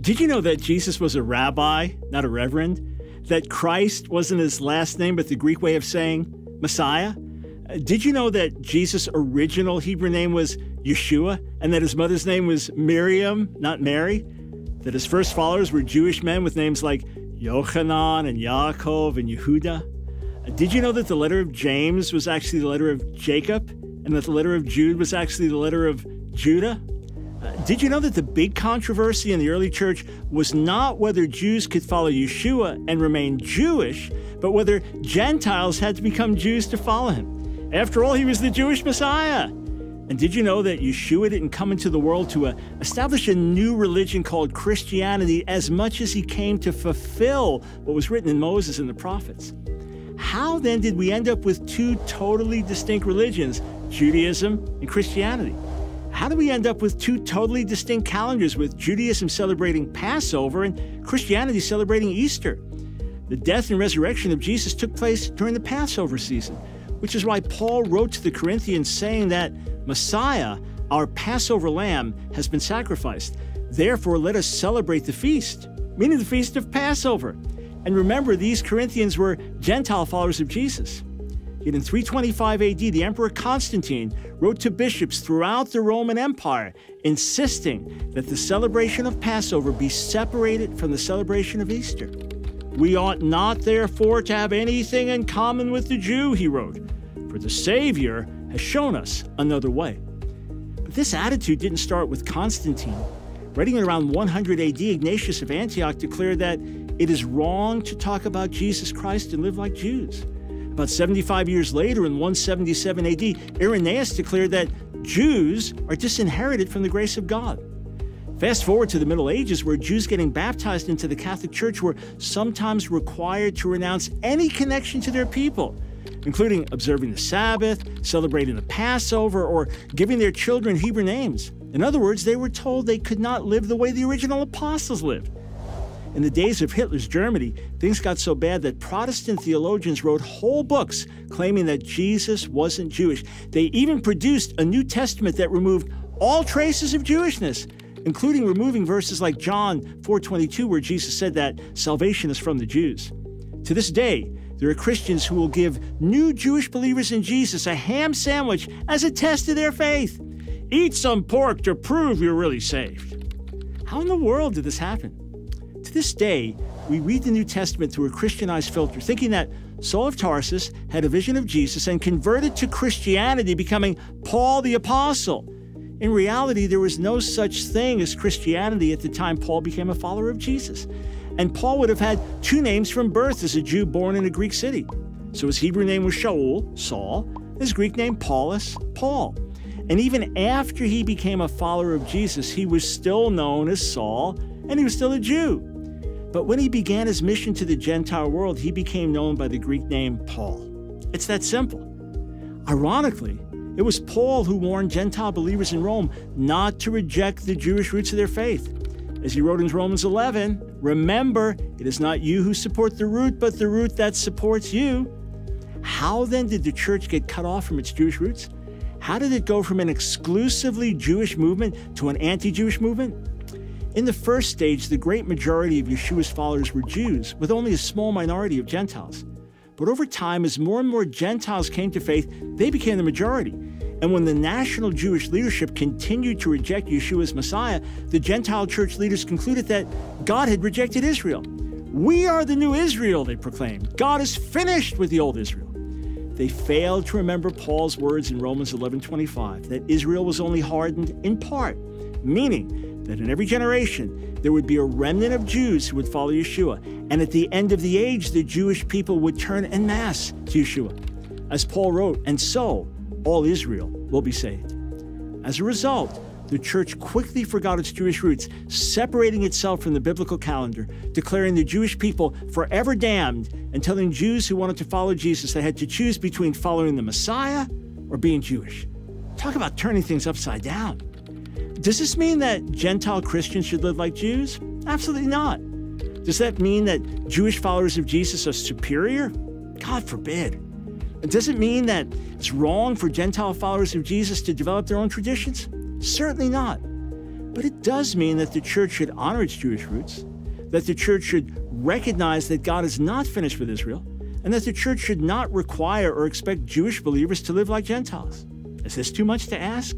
Did you know that Jesus was a rabbi, not a reverend? That Christ wasn't his last name, but the Greek way of saying Messiah? Did you know that Jesus' original Hebrew name was Yeshua, and that his mother's name was Miriam, not Mary? That his first followers were Jewish men with names like Yochanan and Yaakov and Yehuda? Did you know that the letter of James was actually the letter of Jacob, and that the letter of Jude was actually the letter of Judah? Did you know that the big controversy in the early church was not whether Jews could follow Yeshua and remain Jewish, but whether Gentiles had to become Jews to follow him? After all, he was the Jewish Messiah. And did you know that Yeshua didn't come into the world to establish a new religion called Christianity as much as he came to fulfill what was written in Moses and the prophets? How then did we end up with two totally distinct religions, Judaism and Christianity? How do we end up with two totally distinct calendars, with Judaism celebrating Passover and Christianity celebrating Easter? The death and resurrection of Jesus took place during the Passover season, which is why Paul wrote to the Corinthians saying that Messiah, our Passover lamb, has been sacrificed. Therefore, let us celebrate the feast, meaning the feast of Passover. And remember, these Corinthians were Gentile followers of Jesus. Yet in 325 AD, the Emperor Constantine wrote to bishops throughout the Roman Empire, insisting that the celebration of Passover be separated from the celebration of Easter. We ought not, therefore, to have anything in common with the Jew, he wrote, for the Savior has shown us another way. But this attitude didn't start with Constantine. Writing in around 100 AD, Ignatius of Antioch declared that it is wrong to talk about Jesus Christ and live like Jews. About 75 years later, in 177 AD, Irenaeus declared that Jews are disinherited from the grace of God. Fast forward to the Middle Ages, where Jews getting baptized into the Catholic Church were sometimes required to renounce any connection to their people, including observing the Sabbath, celebrating the Passover, or giving their children Hebrew names. In other words, they were told they could not live the way the original apostles lived. In the days of Hitler's Germany, things got so bad that Protestant theologians wrote whole books claiming that Jesus wasn't Jewish. They even produced a New Testament that removed all traces of Jewishness, including removing verses like John 4:22, where Jesus said that salvation is from the Jews. To this day, there are Christians who will give new Jewish believers in Jesus a ham sandwich as a test of their faith. Eat some pork to prove you're really saved. How in the world did this happen? To this day, we read the New Testament through a Christianized filter, thinking that Saul of Tarsus had a vision of Jesus and converted to Christianity, becoming Paul the Apostle. In reality, there was no such thing as Christianity at the time Paul became a follower of Jesus. And Paul would have had two names from birth as a Jew born in a Greek city. So his Hebrew name was Shaul, Saul, his Greek name Paulus, Paul. And even after he became a follower of Jesus, he was still known as Saul, and he was still a Jew. But when he began his mission to the Gentile world, he became known by the Greek name Paul. It's that simple. Ironically, it was Paul who warned Gentile believers in Rome not to reject the Jewish roots of their faith. As he wrote in Romans 11, remember, it is not you who support the root, but the root that supports you. How then did the church get cut off from its Jewish roots? How did it go from an exclusively Jewish movement to an anti-Jewish movement? In the first stage, the great majority of Yeshua's followers were Jews, with only a small minority of Gentiles. But over time, as more and more Gentiles came to faith, they became the majority. And when the national Jewish leadership continued to reject Yeshua as Messiah, the Gentile church leaders concluded that God had rejected Israel. We are the new Israel, they proclaimed. God is finished with the old Israel. They failed to remember Paul's words in Romans 11:25, that Israel was only hardened in part, meaning that in every generation there would be a remnant of Jews who would follow Yeshua, and at the end of the age, the Jewish people would turn en masse to Yeshua. As Paul wrote, and so all Israel will be saved. As a result, the church quickly forgot its Jewish roots, separating itself from the biblical calendar, declaring the Jewish people forever damned, and telling Jews who wanted to follow Jesus they had to choose between following the Messiah or being Jewish. Talk about turning things upside down. Does this mean that Gentile Christians should live like Jews? Absolutely not. Does that mean that Jewish followers of Jesus are superior? God forbid. Does it mean that it's wrong for Gentile followers of Jesus to develop their own traditions? Certainly not. But it does mean that the church should honor its Jewish roots, that the church should recognize that God is not finished with Israel, and that the church should not require or expect Jewish believers to live like Gentiles. Is this too much to ask?